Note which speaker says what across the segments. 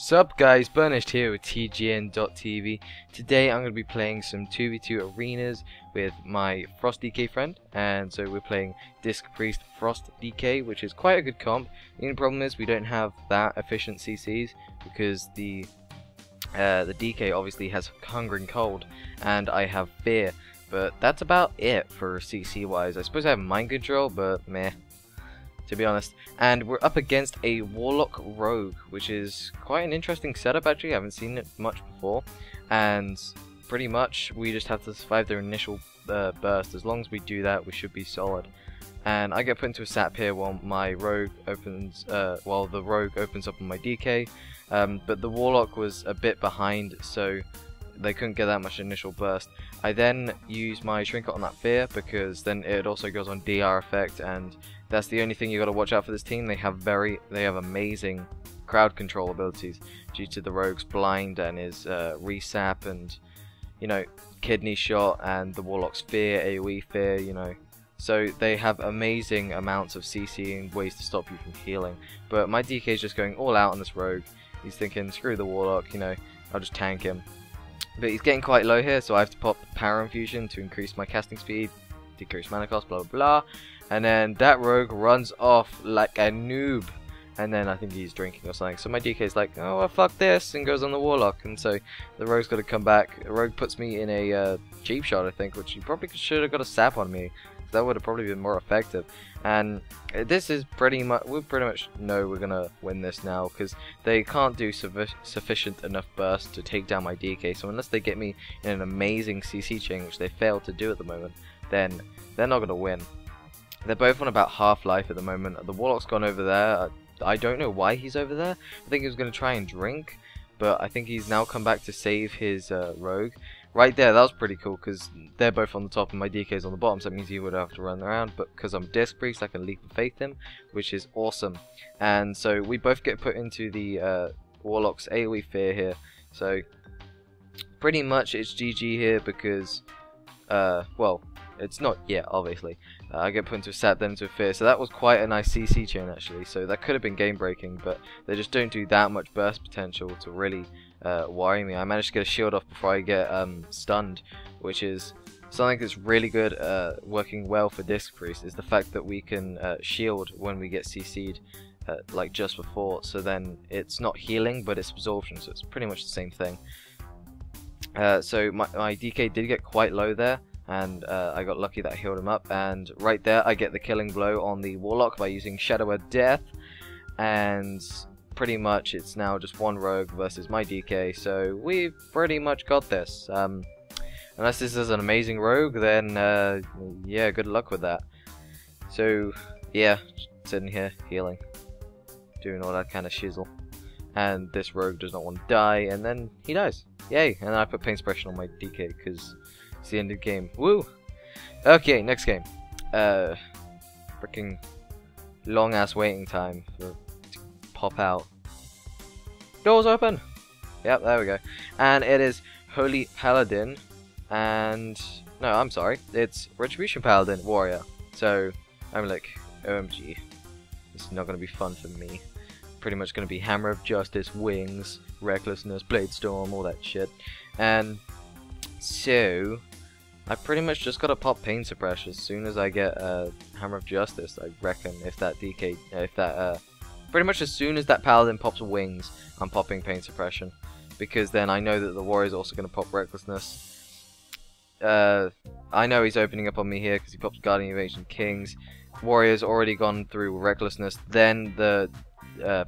Speaker 1: Sup guys, Burnished here with TGN.TV. Today I'm going to be playing some 2v2 arenas with my Frost DK friend, and so we're playing Disc Priest Frost DK, which is quite a good comp. The only problem is we don't have that efficient CCs because the DK obviously has Hunger and Cold and I have Fear, but that's about it for CC wise. I suppose I have Mind Control, but meh, to be honest. And we're up against a Warlock Rogue, which is quite an interesting setup actually. I haven't seen it much before, and pretty much we just have to survive their initial burst. As long as we do that, we should be solid. And I get put into a sap here while my rogue opens, while the rogue opens up on my DK, but the Warlock was a bit behind, so they couldn't get that much initial burst. I then use my Shrinker on that Fear because then it also goes on DR effect, and that's the only thing you got to watch out for this team. They have amazing crowd control abilities due to the rogue's blind and his resap and kidney shot and the Warlock's Fear, AoE Fear, So they have amazing amounts of CC and ways to stop you from healing. But my DK is just going all out on this rogue. He's thinking, screw the Warlock, I'll just tank him. But he's getting quite low here, so I have to pop Power Infusion to increase my casting speed, decrease mana cost, blah blah blah. And then that rogue runs off like a noob. And then I think he's drinking or something. So my DK is like, oh well, fuck this, and goes on the Warlock. And so the rogue's got to come back. The rogue puts me in a cheap shot, I think, which he probably should have got a sap on me. That would have probably been more effective. And this is pretty much, we pretty much know we're gonna win this now because they can't do sufficient enough burst to take down my DK. So unless they get me in an amazing CC chain, which they fail to do at the moment, then they're not gonna win. They're both on about half life at the moment. The Warlock's gone over there. I don't know why he's over there. I think he was gonna try and drink, but I think he's now come back to save his rogue. Right there, that was pretty cool because they're both on the top and my DK's on the bottom, so that means he would have to run around, but because I'm Disc Priest I can Leap of Faith him, which is awesome. And so we both get put into the Warlock's AoE Fear here, so pretty much it's GG here because, well, it's not yet, obviously. I get put into a sap, then into a Fear, so that was quite a nice CC chain actually, so that could have been game breaking, but they just don't do that much burst potential to really worry me. I managed to get a shield off before I get stunned, which is something that's really good, working well for Disc Priest, is the fact that we can shield when we get CC'd, like just before, so then it's not healing but it's absorption, so it's pretty much the same thing. So my DK did get quite low there, and I got lucky that I healed him up, and right there I get the killing blow on the Warlock by using Shadow of Death, and pretty much it's now just one rogue versus my DK, so we've pretty much got this. Unless this is an amazing rogue, then yeah, good luck with that. So yeah, sitting here healing, doing all that kind of shizzle, and this rogue does not want to die, and then he dies. Yay! And then I put pain suppression on my DK because it's the end of the game. Woo! Okay, next game. Freaking long ass waiting time for pop out. Doors open! Yep, there we go. And it is Holy Paladin, and no, I'm sorry, it's Retribution Paladin Warrior. So I'm like, OMG, this is not going to be fun for me. Pretty much going to be Hammer of Justice, Wings, Recklessness, Blade Storm, all that shit. And so I pretty much just got to pop Pain Suppression as soon as I get Hammer of Justice, I reckon, if that DK, pretty much as soon as that Paladin pops Wings, I'm popping Pain Suppression, because then I know that the Warrior's also going to pop Recklessness. I know he's opening up on me here because he pops Guardian of Ancient Kings. Warrior's already gone through Recklessness, then the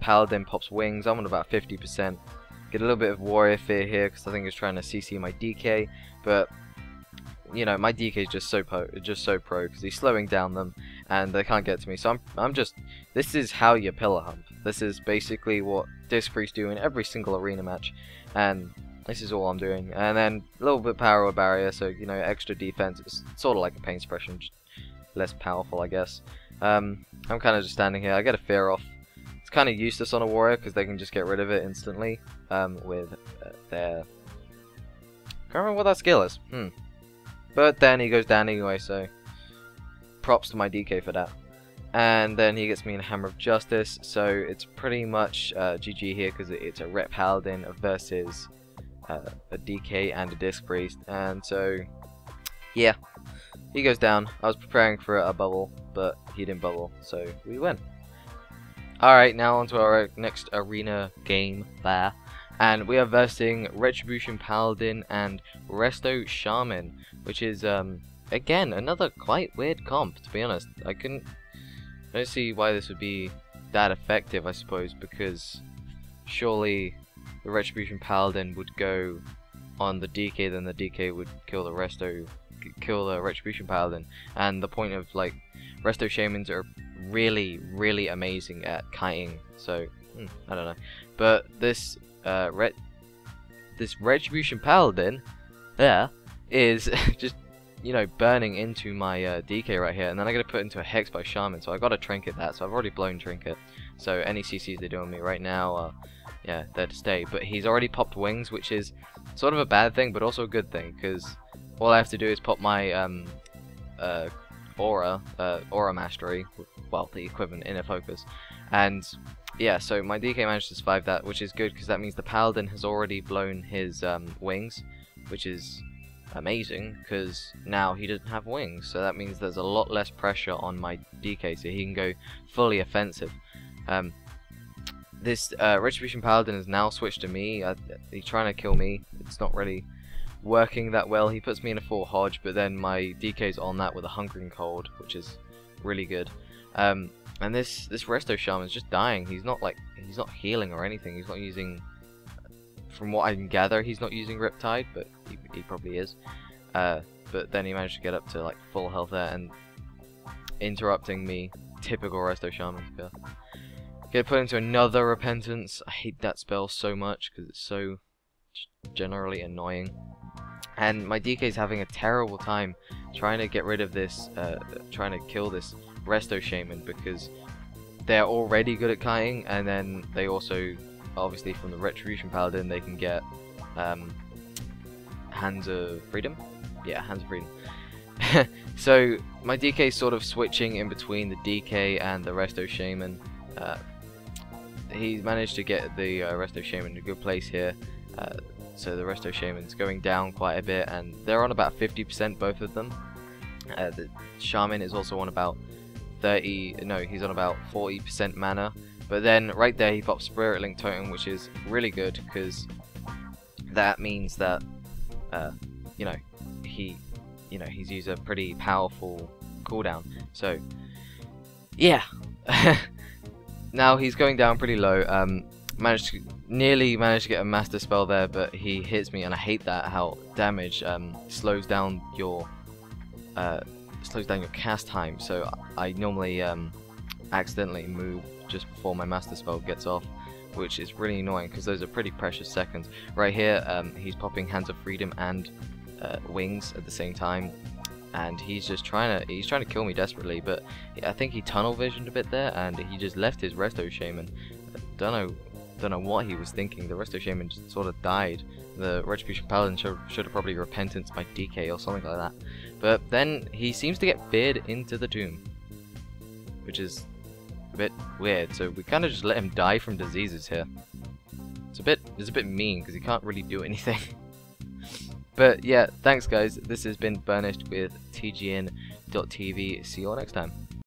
Speaker 1: Paladin pops Wings. I'm on about 50%. Get a little bit of Warrior Fear here because I think he's trying to CC my DK, but my DK is just so pro because he's slowing down them and they can't get to me. So I'm just, this is how you pillar hump. This is basically what Disc Priests do in every single arena match, and this is all I'm doing. And then a little bit power or barrier, so extra defense. It's sort of like a pain suppression, just less powerful, I guess. I'm kind of just standing here. I get a Fear off. It's kind of useless on a warrior because they can just get rid of it instantly with their. Can't remember what that skill is. But then he goes down anyway, so props to my DK for that. and then he gets me in a Hammer of Justice, so it's pretty much GG here because it's a Ret Paladin versus a DK and a Disc Priest, and so yeah, he goes down. I was preparing for a bubble, but he didn't bubble, so we win. Alright, now on to our next arena game there, and we are versing Retribution Paladin and Resto Shaman, which is again another quite weird comp, to be honest. I don't see why this would be that effective, I suppose, because surely the Retribution Paladin would go on the DK, then the DK would kill the Retribution Paladin, and the point of like Resto Shamans are really amazing at kiting, so I don't know. But this Retribution Paladin there is just, you know, burning into my DK right here, and then I gotta put into a Hex by Shaman, so I gotta Trinket that, so I've already blown Trinket, so any CCs they're doing me right now yeah, they're to stay. But he's already popped Wings, which is sort of a bad thing but also a good thing, because all I have to do is pop my Aura Mastery, well, the equivalent Inner Focus, and yeah, so my DK managed to survive that, which is good because that means the Paladin has already blown his Wings, which is amazing because now he doesn't have Wings, so that means there's a lot less pressure on my DK, so he can go fully offensive. This Retribution Paladin has now switched to me. He's trying to kill me. It's not really working that well. He puts me in a full Hodge, but then my DK's on that with a Hungering Cold, which is really good. And this Resto Shaman is just dying. He's not healing or anything. He's not using, from what I can gather, he's not using Riptide, but he probably is. But then he managed to get up to like full health there and interrupting me. Typical Resto Shaman. Yeah. Get put into another Repentance. I hate that spell so much because it's so generally annoying. And my DK's having a terrible time trying to get rid of this, trying to kill this Resto Shaman, because they're already good at kiting, and then they also, obviously from the Retribution Paladin, they can get Hands of Freedom? Yeah, Hands of Freedom. So my DK's sort of switching in between the DK and the Resto Shaman. He's managed to get the Resto Shaman in a good place here. So the Resto Shaman's going down quite a bit, and they're on about 50%, both of them. The Shaman is also on about 30, no, he's on about 40% mana. But then right there he pops Spirit Link Totem, which is really good because that means that he's used a pretty powerful cooldown. So yeah. Now he's going down pretty low. Nearly managed to get a Master Spell there, but he hits me, and I hate that, how damage slows down your cast time. So I normally accidentally move just before my Master Spell gets off, which is really annoying because those are pretty precious seconds. Right here, he's popping Hands of Freedom and Wings at the same time, and he's just trying to kill me desperately. But I think he tunnel visioned a bit there, and he just left his Resto Shaman. Don't know what he was thinking. The Resto Shaman just sort of died. The Retribution Paladin should have probably Repentance by DK or something like that. But then he seems to get feared into the tomb, which is a bit weird. So we kind of just let him die from diseases here. It's a bit mean because he can't really do anything. But yeah, thanks guys. This has been Burnished with TGN.TV. See you all next time.